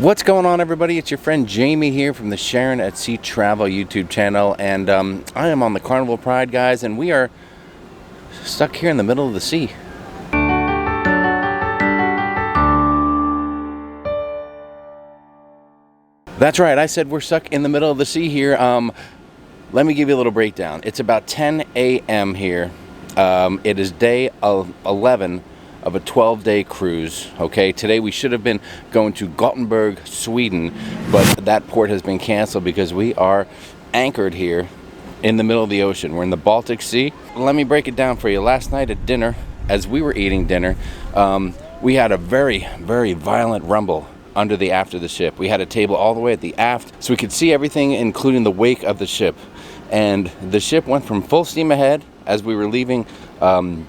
What's going on, everybody? It's your friend Jamie here from the Sharon at Sea Travel YouTube channel, and I am on the Carnival Pride, guys, and we are stuck here in the middle of the sea. That's right, I said we're stuck in the middle of the sea here. Let me give you a little breakdown. It's about 10 a.m. here. It is day 11 of a 12-day cruise. Okay, today we should have been going to Gothenburg, Sweden, but that port has been canceled because we are anchored here in the middle of the ocean. We're in the Baltic Sea. Let me break it down for you. Last night at dinner, as we were eating dinner, we had a very, very violent rumble under the aft of the ship. We had a table all the way at the aft so we could see everything, including the wake of the ship. And the ship went from full steam ahead as we were leaving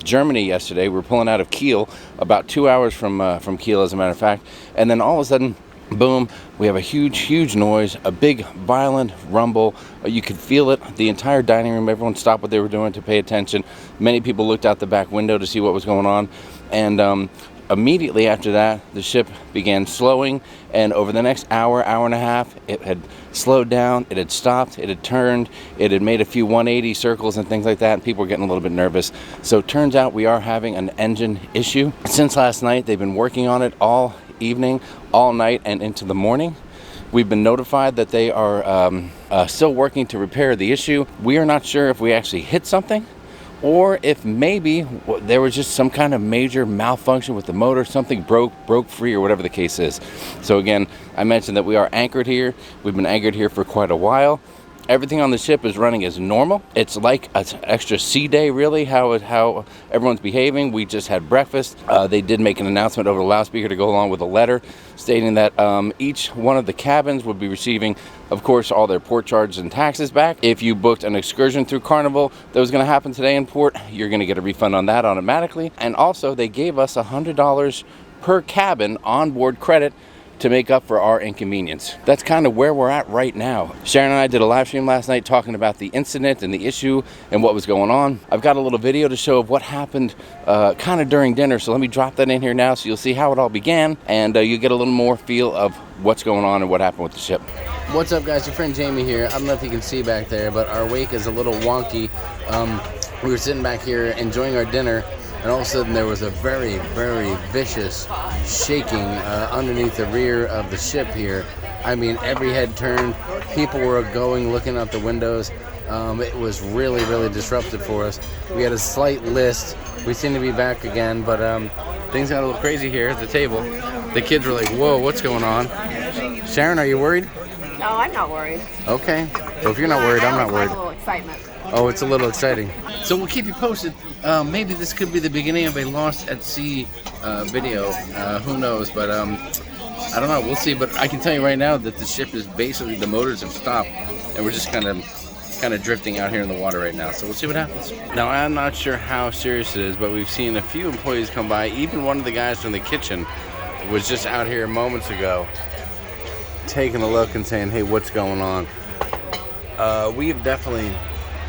Germany yesterday. We were pulling out of Kiel, about 2 hours from Kiel, as a matter of fact. And then all of a sudden, boom, we have a huge noise, a big violent rumble. You could feel it. The entire dining room, everyone stopped what they were doing to pay attention. Many people looked out the back window to see what was going on. And immediately after that, the ship began slowing, and over the next hour and a half, it had slowed down, it had stopped, it had turned, it had made a few 180 circles and things like that, and people were getting a little bit nervous. So it turns out we are having an engine issue. Since last night, they've been working on it all evening, all night, and into the morning. We've been notified that they are still working to repair the issue. We are not sure if we actually hit something, or if maybe there was just some kind of major malfunction with the motor, something broke free, or whatever the case is. So again, I mentioned that we are anchored here. We've been anchored here for quite a while. Everything on the ship is running as normal. It's like an extra sea day, really, how everyone's behaving. We just had breakfast. They did make an announcement over the loudspeaker to go along with a letter stating that each one of the cabins would be receiving, of course, all their port charges and taxes back. If you booked an excursion through Carnival that was going to happen today in port, you're going to get a refund on that automatically. And also, they gave us $100 per cabin onboard credit to make up for our inconvenience. That's kind of where we're at right now. Sharon and I did a live stream last night talking about the incident and the issue and what was going on. I've got a little video to show of what happened kind of during dinner, so let me drop that in here now so you'll see how it all began, and you get a little more feel of what's going on and what happened with the ship. What's up, guys? Your friend Jamie here. I don't know if you can see back there, but our wake is a little wonky. We were sitting back here enjoying our dinner, and all of a sudden there was a very, very vicious shaking underneath the rear of the ship here. I mean, every head turned. People were looking out the windows. It was really, really disruptive for us. We had a slight list. We seem to be back again, but things got a little crazy here at the table. The kids were like, whoa, what's going on? Sharon, are you worried? No, I'm not worried. Okay. So if you're not worried, I'm not worried. A little excitement. Oh, it's a little exciting. So we'll keep you posted. Maybe this could be the beginning of a Lost at Sea video. Who knows? But I don't know. We'll see. But I can tell you right now that the ship is basically, the motors have stopped, and we're just kind of drifting out here in the water right now. So we'll see what happens. Now, I'm not sure how serious it is, but we've seen a few employees come by. Even one of the guys from the kitchen was just out here moments ago, taking a look and saying, hey, what's going on? We have definitely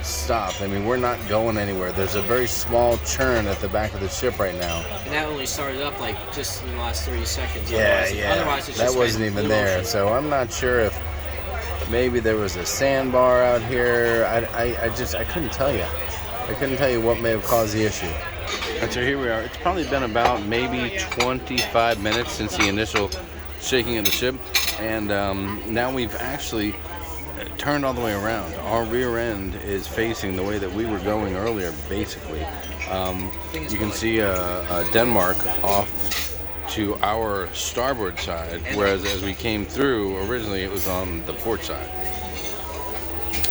stopped. I mean, we're not going anywhere. There's a very small churn at the back of the ship right now. And that only started up like just in the last 30 seconds. Yeah. Otherwise it's that just wasn't even there. So I'm not sure if maybe there was a sandbar out here. I couldn't tell you. I couldn't tell you what may have caused the issue. And so here we are. It's probably been about maybe 25 minutes since the initial shaking of the ship. And now we've actually turned all the way around. Our rear end is facing the way that we were going earlier, basically. You can see Denmark off to our starboard side, whereas as we came through, originally it was on the port side.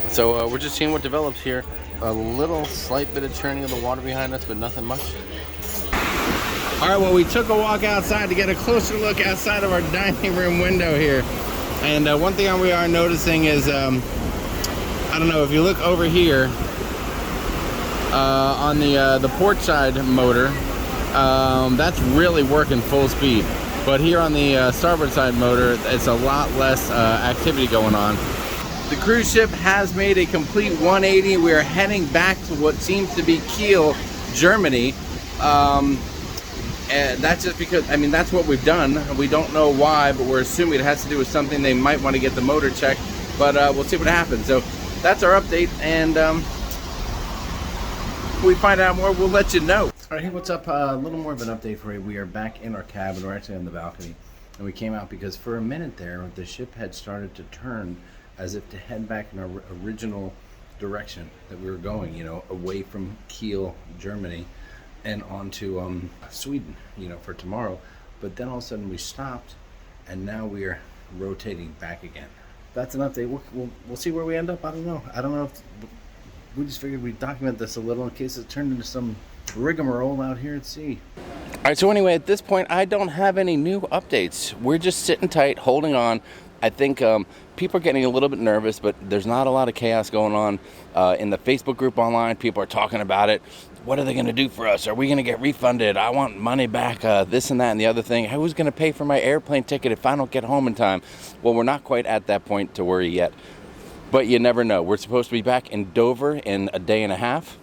So we're just seeing what develops here. A little slight bit of churning of the water behind us, but nothing much. All right, well, we took a walk outside to get a closer look outside of our dining room window here. And one thing we are noticing is, I don't know, if you look over here on the port side motor, that's really working full speed. But here on the starboard side motor, it's a lot less activity going on. The cruise ship has made a complete 180. We are heading back to what seems to be Kiel, Germany. And that's just because, I mean, that's what we've done. We don't know why, but we're assuming it has to do with something. They might want to get the motor checked, but we'll see what happens. So that's our update, and when we find out more, we'll let you know. All right, hey, what's up? A little more of an update for you. We are back in our cabin. We're actually on the balcony, and we came out because for a minute there, the ship had started to turn as if to head back in our original direction that we were going, you know, away from Kiel, Germany, and onto Sweden, you know, for tomorrow. But then all of a sudden we stopped, and now we are rotating back again. That's an update. We'll see where we end up. I don't know if we just figured we'd document this a little in case it turned into some rigmarole out here at sea. All right, so anyway, at this point, I don't have any new updates. We're just sitting tight, holding on. I think people are getting a little bit nervous, but there's not a lot of chaos going on in the Facebook group online. People are talking about it. What are they going to do for us? Are we going to get refunded? I want money back, this and that and the other thing. Who's going to pay for my airplane ticket if I don't get home in time? Well, we're not quite at that point to worry yet, but you never know. We're supposed to be back in Dover in a day and a half.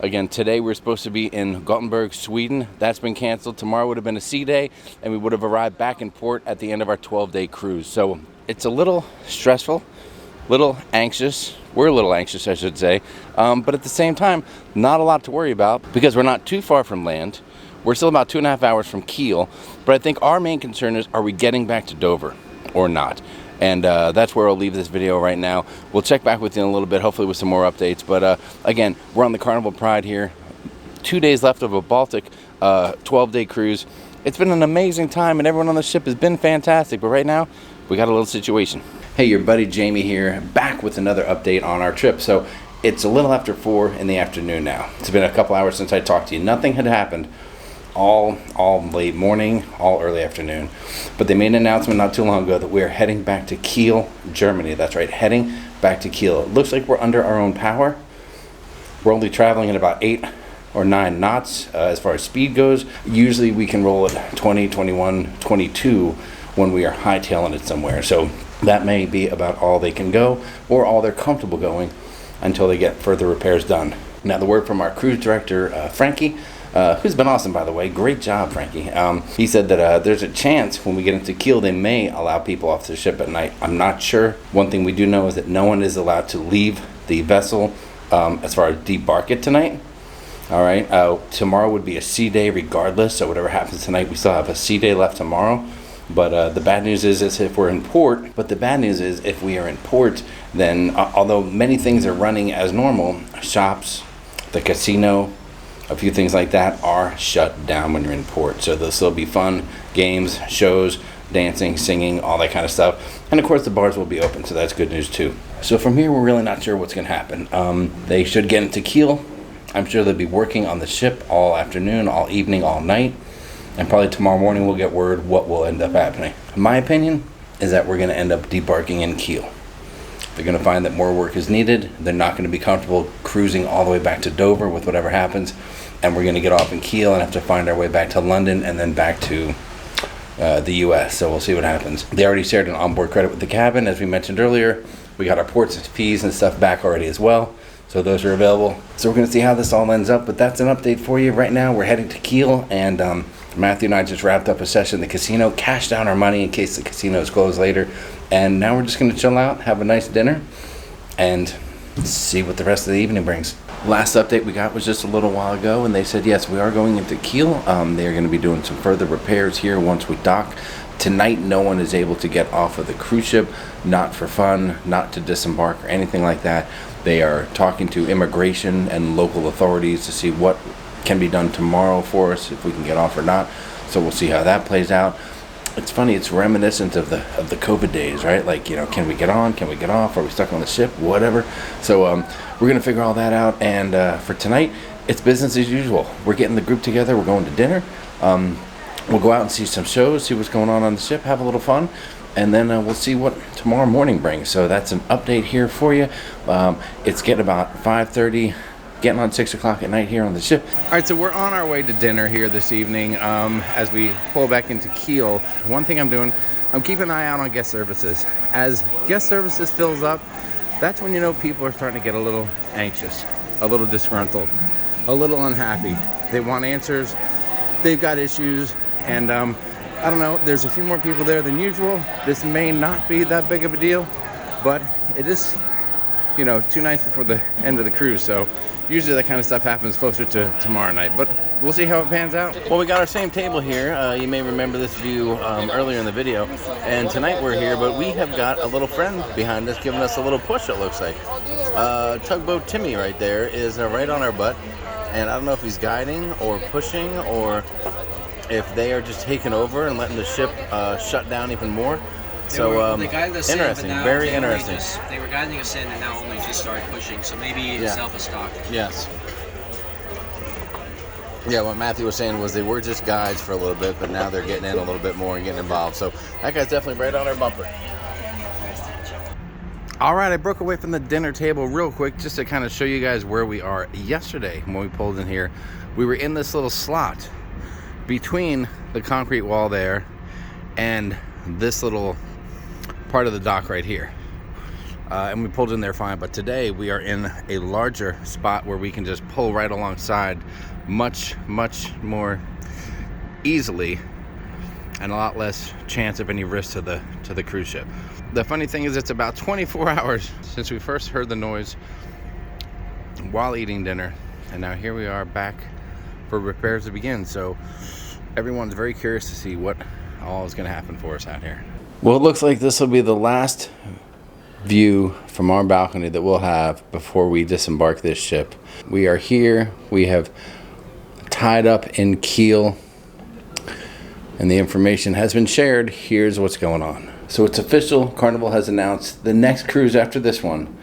Again, today we're supposed to be in Gothenburg, Sweden. That's been canceled. Tomorrow would have been a sea day, and we would have arrived back in port at the end of our 12-day cruise. So it's a little stressful, little anxious. We're a little anxious, I should say. But at the same time, not a lot to worry about because we're not too far from land. We're still about 2.5 hours from Kiel. But I think our main concern is, are we getting back to Dover or not? And that's where I'll leave this video right now. We'll check back with you in a little bit, hopefully with some more updates. But again, we're on the Carnival Pride here. 2 days left of a Baltic 12-day cruise. It's been an amazing time, and everyone on the ship has been fantastic. But right now, we got a little situation. Hey, your buddy Jamie here, back with another update on our trip. So it's a little after 4 in the afternoon now. It's been a couple hours since I talked to you. Nothing had happened all late morning, all early afternoon. But they made an announcement not too long ago that we're heading back to Kiel, Germany. That's right, heading back to Kiel. It looks like we're under our own power. We're only traveling at about 8 or 9 knots as far as speed goes. Usually we can roll at 20, 21, 22 when we are hightailing it somewhere. So that may be about all they can go, or all they're comfortable going until they get further repairs done. Now, the word from our cruise director, Frankie, who's been awesome, by the way. Great job, Frankie. He said that there's a chance when we get into Kiel, they may allow people off the ship at night. I'm not sure. One thing we do know is that no one is allowed to leave the vessel as far as debark it tonight. All right. Tomorrow would be a sea day regardless, so whatever happens tonight, we still have a sea day left tomorrow. But the bad news is if we're in port. But the bad news is if we are in port, then although many things are running as normal, shops, the casino, a few things like that are shut down when you're in port. So there'll still be fun, games, shows, dancing, singing, all that kind of stuff. And of course the bars will be open, so that's good news too. So from here, we're really not sure what's going to happen. They should get into Kiel. I'm sure they'll be working on the ship all afternoon, all evening, all night. And probably tomorrow morning we'll get word what will end up happening. My opinion is that we're going to end up debarking in Kiel. They're going to find that more work is needed. They're not going to be comfortable cruising all the way back to Dover with whatever happens. And we're going to get off in Kiel and have to find our way back to London and then back to the U.S. So we'll see what happens. They already shared an onboard credit with the cabin, as we mentioned earlier. We got our ports and fees and stuff back already as well. So those are available. So we're going to see how this all ends up. But that's an update for you. Right now we're heading to Kiel, and Matthew and I just wrapped up a session in the casino, cashed down our money in case the casino is closed later. And now we're just going to chill out, have a nice dinner, and see what the rest of the evening brings. Last update we got was just a little while ago, and they said, yes, we are going into Kiel. They're going to be doing some further repairs here once we dock. Tonight, no one is able to get off of the cruise ship, not for fun, not to disembark or anything like that. They are talking to immigration and local authorities to see what can be done tomorrow for us, if we can get off or not. So we'll see how that plays out. It's funny, it's reminiscent of the COVID days, right? Like, you know, can we get on? Can we get off? Are we stuck on the ship? Whatever. So we're going to figure all that out. And for tonight, it's business as usual. We're getting the group together. We're going to dinner. We'll go out and see some shows, see what's going on the ship, have a little fun. And then we'll see what tomorrow morning brings. So that's an update here for you. It's getting about 5:30. Getting on 6 o'clock at night here on the ship. All right, so we're on our way to dinner here this evening as we pull back into Kiel. One thing I'm doing, I'm keeping an eye out on guest services. As guest services fills up, that's when you know people are starting to get a little anxious, a little disgruntled, a little unhappy. They want answers. they've got issues, and I don't know, there's a few more people there than usual. This may not be that big of a deal, but it is, you know, 2 nights before the end of the cruise, so usually that kind of stuff happens closer to tomorrow night, but we'll see how it pans out. Well, we got our same table here. You may remember this view earlier in the video, and tonight we're here, but we have got a little friend behind us giving us a little push, it looks like. Tugboat Timmy right there is right on our butt, and I don't know if he's guiding or pushing or if they are just taking over and letting the ship shut down even more. So they guided us interesting, in, but now very interesting. They were guiding us in and now only just started pushing, so maybe it's self-a-stock. Yes. Yeah, what Matthew was saying was they were just guides for a little bit, but now they're getting in a little bit more and getting involved. So that guy's definitely right on our bumper. All right, I broke away from the dinner table real quick just to kind of show you guys where we are. Yesterday, when we pulled in here, we were in this little slot between the concrete wall there and this little part of the dock right here, and we pulled in there fine. But today we are in a larger spot where we can just pull right alongside much more easily and a lot less chance of any risk to the cruise ship. The funny thing is, it's about 24 hours since we first heard the noise while eating dinner, and now here we are back for repairs to begin. So everyone's very curious to see what all is going to happen for us out here. Well, it looks like this will be the last view from our balcony that we'll have before we disembark this ship. We are here. We have tied up in Kiel, and the information has been shared. Here's what's going on. So it's official. Carnival has announced the next cruise after this one,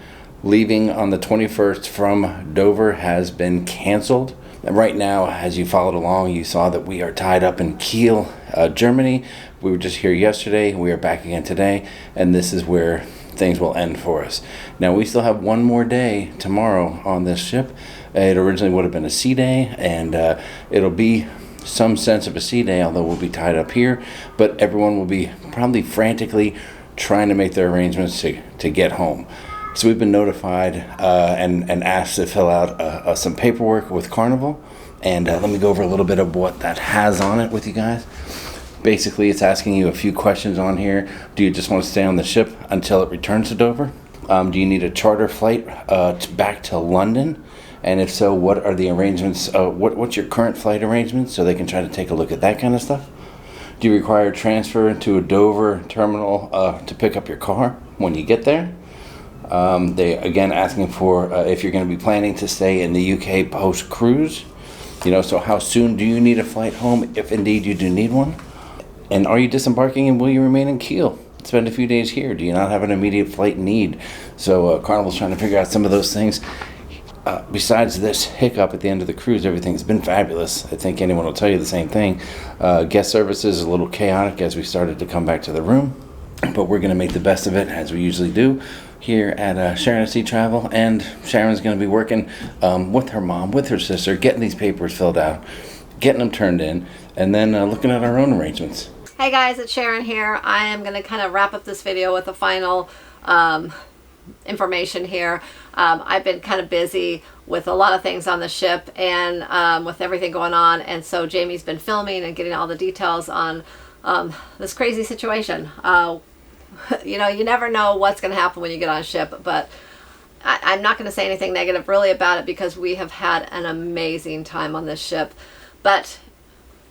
leaving on the 21st from Dover, has been canceled. And right now, as you followed along, you saw that we are tied up in Kiel, Germany. We were just here yesterday. We are back again today, and this is where things will end for us. Now, we still have one more day tomorrow on this ship. It originally would have been a sea day, and it'll be some sense of a sea day, although we'll be tied up here. But everyone will be probably frantically trying to make their arrangements to get home. So we've been notified and asked to fill out some paperwork with Carnival. And let me go over a little bit of what that has on it with you guys. Basically, it's asking you a few questions on here. Do you just want to stay on the ship until it returns to Dover? Do you need a charter flight back to London? And if so, what are the arrangements? What's your current flight arrangements, so they can try to take a look at that kind of stuff? Do you require transfer to a Dover terminal to pick up your car when you get there? They again asking for if you're going to be planning to stay in the UK post-cruise. You know, so how soon do you need a flight home, if indeed you do need one? And are you disembarking, and will you remain in Kiel? Spend a few days here. Do you not have an immediate flight need? So Carnival's trying to figure out some of those things. Besides this hiccup at the end of the cruise, everything's been fabulous. I think anyone will tell you the same thing. Guest services is a little chaotic as we started to come back to the room, but we're going to make the best of it, as we usually do here at Sharonatsea Travel. And Sharon's going to be working with her mom, with her sister, getting these papers filled out, getting them turned in, and then looking at our own arrangements. Hey guys, it's Sharon here. I am going to kind of wrap up this video with the final information here. I've been kind of busy with a lot of things on the ship and with everything going on, and so Jamie's been filming and getting all the details on this crazy situation. You know, you never know what's going to happen when you get on a ship, but I'm not going to say anything negative really about it, because we have had an amazing time on this ship. But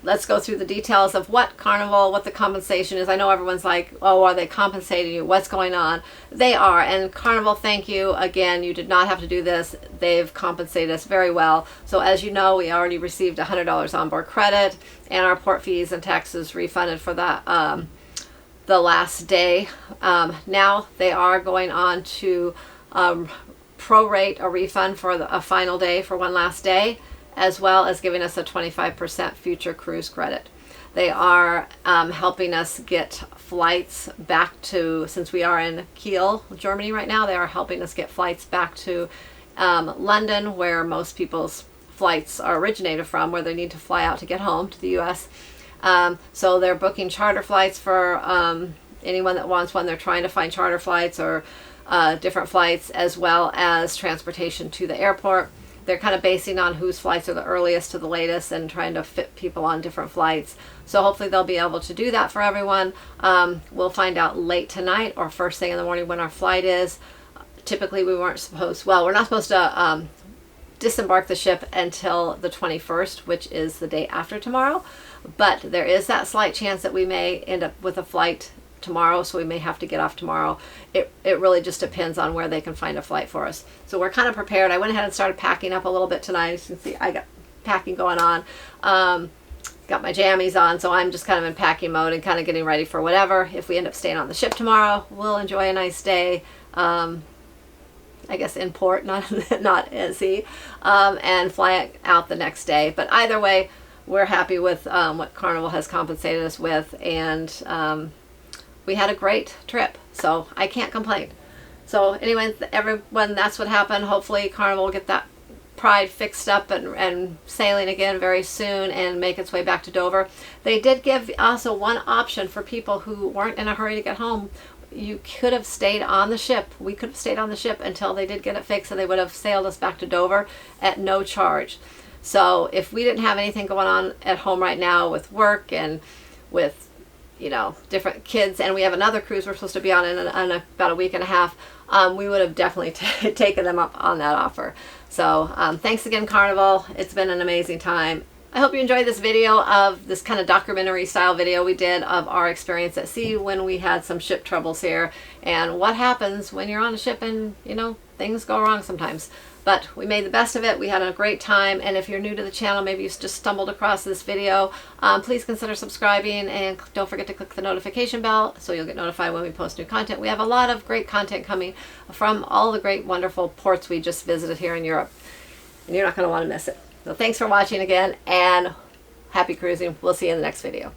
let's go through the details of what Carnival, what the compensation is. I know everyone's like, oh, are they compensating you? What's going on? They are. And Carnival, thank you. Again, you did not have to do this. They've compensated us very well. So as you know, we already received $100 onboard credit, and our port fees and taxes refunded for that the last day. Now they are going on to prorate a refund for a final day for one last day, as well as giving us a 25% future cruise credit. They are helping us get flights back to, since we are in Kiel, Germany right now, they are helping us get flights back to London, where most people's flights are originated from, where they need to fly out to get home to the US. So they're booking charter flights for anyone that wants one. They're trying to find charter flights or different flights, as well as transportation to the airport. they're kind of basing on whose flights are the earliest to the latest and trying to fit people on different flights. So hopefully they'll be able to do that for everyone. We'll find out late tonight or first thing in the morning when our flight is. Typically we're not supposed to disembark the ship until the 21st, which is the day after tomorrow. But there is that slight chance that we may end up with a flight tomorrow, so we may have to get off tomorrow. It really just depends on where they can find a flight for us. So we're kind of prepared. I went ahead and started packing up a little bit tonight. As you can see, I got packing going on. Got my jammies on, so I'm just kind of in packing mode and kind of getting ready for whatever. If we end up staying on the ship tomorrow, we'll enjoy a nice day. I guess in port, not at sea, and fly out the next day. But either way, we're happy with what Carnival has compensated us with, and we had a great trip, so I can't complain. So anyway, everyone, that's what happened. Hopefully Carnival will get that Pride fixed up and sailing again very soon and make its way back to Dover. They did give also one option for people who weren't in a hurry to get home. You could have stayed on the ship. We could have stayed on the ship until they did get it fixed, and they would have sailed us back to Dover at no charge. So if we didn't have anything going on at home right now with work and with, you know, different kids, and we have another cruise we're supposed to be on in about a week and a half, we would have definitely taken them up on that offer. So thanks again, Carnival. It's been an amazing time. I hope you enjoyed this video of this kind of documentary style video we did of our experience at sea when we had some ship troubles here, and what happens when you're on a ship and, you know, things go wrong sometimes. But we made the best of it. We had a great time, and if you're new to the channel, maybe you just stumbled across this video, please consider subscribing, and don't forget to click the notification bell so you'll get notified when we post new content. We have a lot of great content coming from all the great, wonderful ports we just visited here in Europe, and you're not going to want to miss it. So thanks for watching again, and happy cruising. We'll see you in the next video.